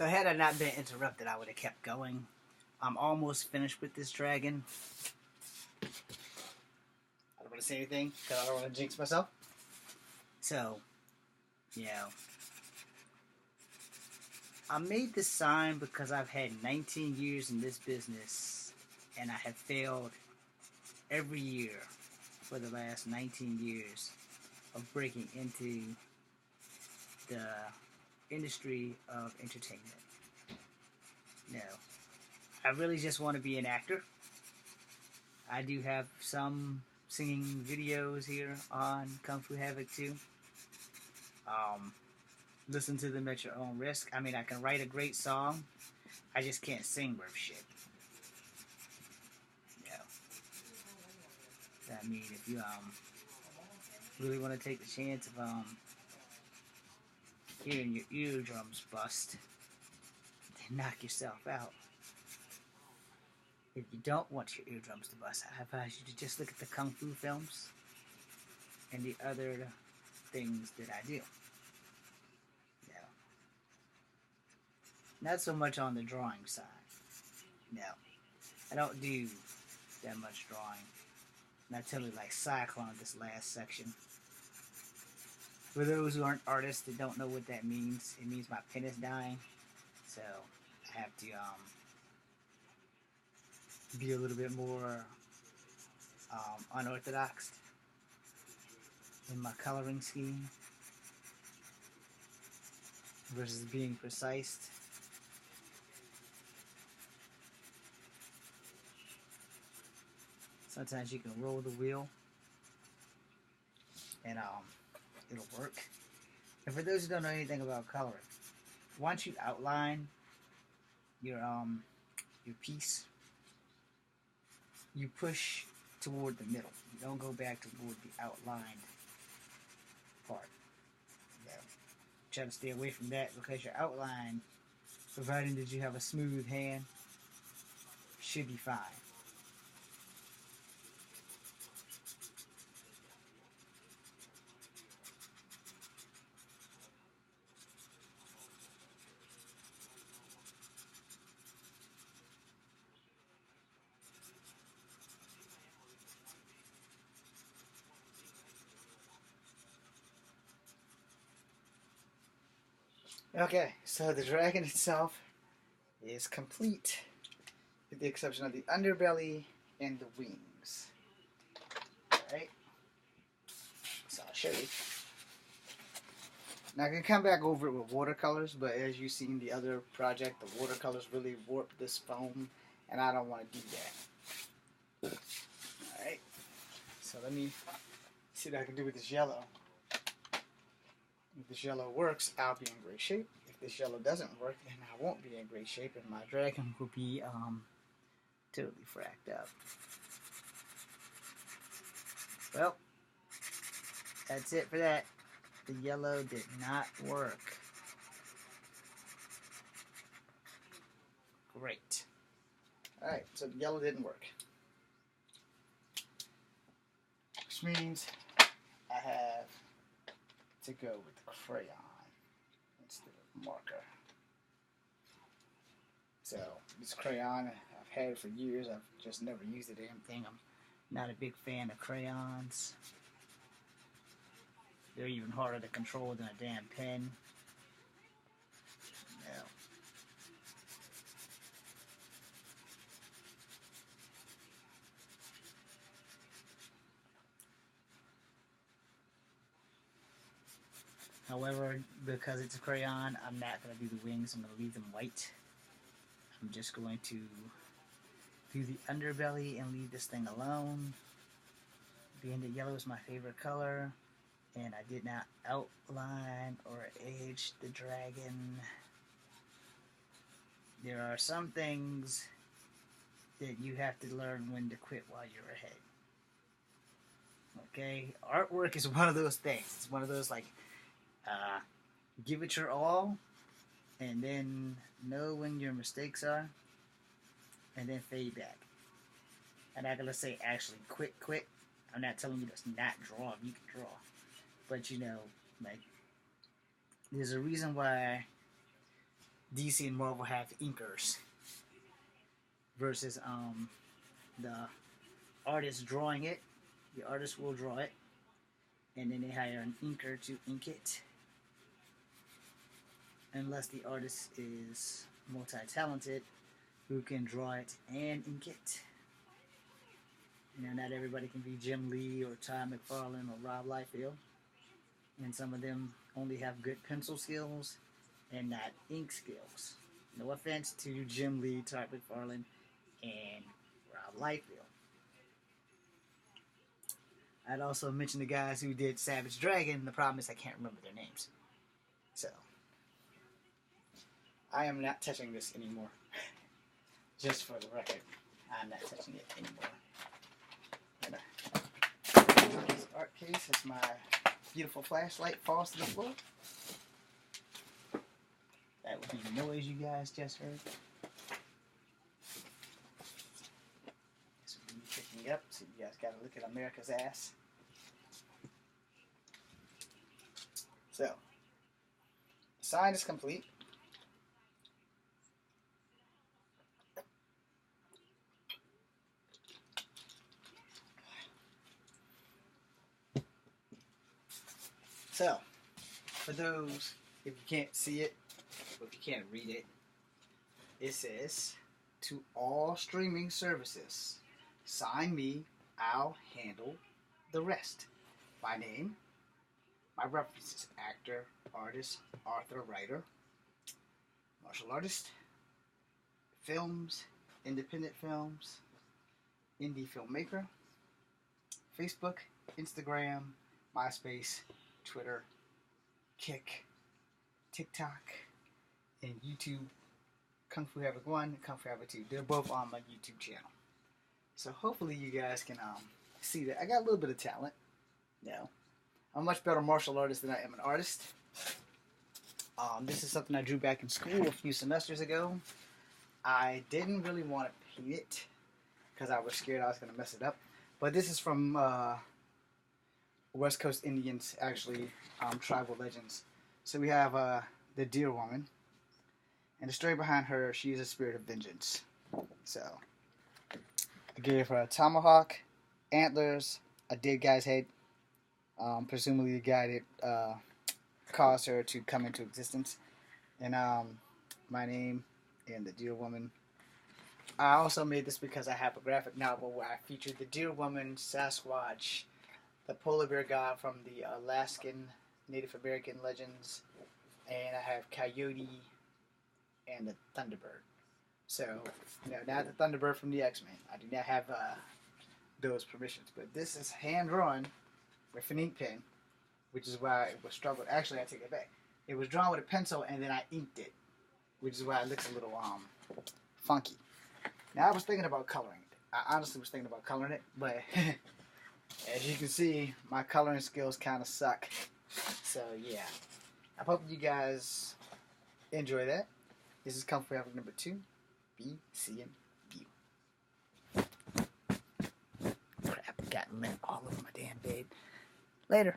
So had I not been interrupted, I would have kept going. I'm almost finished with this dragon. I don't want to say anything because I don't want to jinx myself. So, I made this sign because I've had 19 years in this business and I have failed every year for the last 19 years of breaking into the industry of entertainment. No. I really just want to be an actor. I do have some singing videos here on Kung Fu Havoc too. Listen to them at your own risk. I mean, I can write a great song. I just can't sing worth shit. I mean, if you really want to take the chance of hearing your eardrums bust, then knock yourself out. If you don't want your eardrums to bust, I advise you to just look at the Kung Fu films and the other things that I do. Not so much on the drawing side. No. I don't do that much drawing. Not totally like Cyclone, this last section. For those who aren't artists that don't know what that means, it means my pen is dying. So I have to be a little bit more unorthodox in my coloring scheme versus being precise. Sometimes you can roll the wheel and it'll work. And for those who don't know anything about coloring, once you outline your piece, you push toward the middle. You don't go back toward the outlined part. Try to stay away from that because your outline, providing that you have a smooth hand, should be fine. Okay, so the dragon itself is complete, with the exception of the underbelly and the wings. Alright, so I'll show you. Now I can come back over it with watercolors, but as you've seen the other project, the watercolors really warp this foam, and I don't want to do that. Alright, so let me see what I can do with this yellow. If this yellow works, I'll be in great shape. If this yellow doesn't work, then I won't be in great shape, and my dragon will be totally fracked up. Well, that's it for that. The yellow did not work. Great. Alright, so the yellow didn't work. Which means I have to go with the crayon instead of marker. So this crayon I've had for years. I've just never used the damn thing. I'm not a big fan of crayons. They're even harder to control than a damn pen. No. However, because it's a crayon, I'm not going to do the wings. I'm going to leave them white. I'm just going to do the underbelly and leave this thing alone. Being that yellow is my favorite color, and I did not outline or age the dragon. There are some things that you have to learn when to quit while you're ahead. Okay? Artwork is one of those things. It's one of those, like, give it your all, and then know when your mistakes are, and then fade back. I'm not gonna say actually quit. I'm not telling you to not draw. You can draw, but like, there's a reason why DC and Marvel have inkers versus the artist drawing it. The artist will draw it, and then they hire an inker to ink it. Unless the artist is multi-talented, who can draw it and ink it. You know, not everybody can be Jim Lee or Todd McFarlane or Rob Liefeld. And some of them only have good pencil skills and not ink skills. No offense to Jim Lee, Todd McFarlane, and Rob Liefeld. I'd also mention the guys who did Savage Dragon. The problem is I can't remember their names. So, I am not touching this anymore. Just for the record, I'm not touching it anymore. This art case as my beautiful flashlight falls to the floor. That would be the noise you guys just heard. This would be picking up, so you guys gotta look at America's ass. So, the sign is complete. So, for those, if you can't see it, or if you can't read it, it says, to all streaming services, sign me, I'll handle the rest. My name, my references, actor, artist, author, writer, martial artist, films, independent films, indie filmmaker, Facebook, Instagram, MySpace, Twitter, Kick, TikTok, and YouTube. Kung Fu Havoc 1, Kung Fu Havoc 2. They're both on my YouTube channel. So hopefully you guys can see that. I got a little bit of talent. You know, I'm a much better martial artist than I am an artist. This is something I drew back in school a few semesters ago. I didn't really want to paint it because I was scared I was going to mess it up. But this is from West Coast Indians, actually, tribal legends. So we have the Deer Woman, and the story behind her, she is a spirit of vengeance. So I gave her a tomahawk, antlers, a dead guy's head, presumably the guy that caused her to come into existence, and my name and the Deer Woman. I also made this because I have a graphic novel where I featured the Deer Woman, Sasquatch, the polar bear god from the Alaskan Native American legends, and I have Coyote and the Thunderbird. So, you know, not the Thunderbird from the X-Men. I do not have those permissions, but this is hand-drawn with an ink pen, which is why it was struggled. Actually, I take it back. It was drawn with a pencil, and then I inked it, which is why it looks a little funky. Now, I was thinking about coloring it. I honestly was thinking about coloring it, but as you can see, my coloring skills kind of suck. So, yeah. I hope you guys enjoy that. This is Kung Fu Havoc number 2. Be seeing you. Crap, got lint all over my damn bed. Later.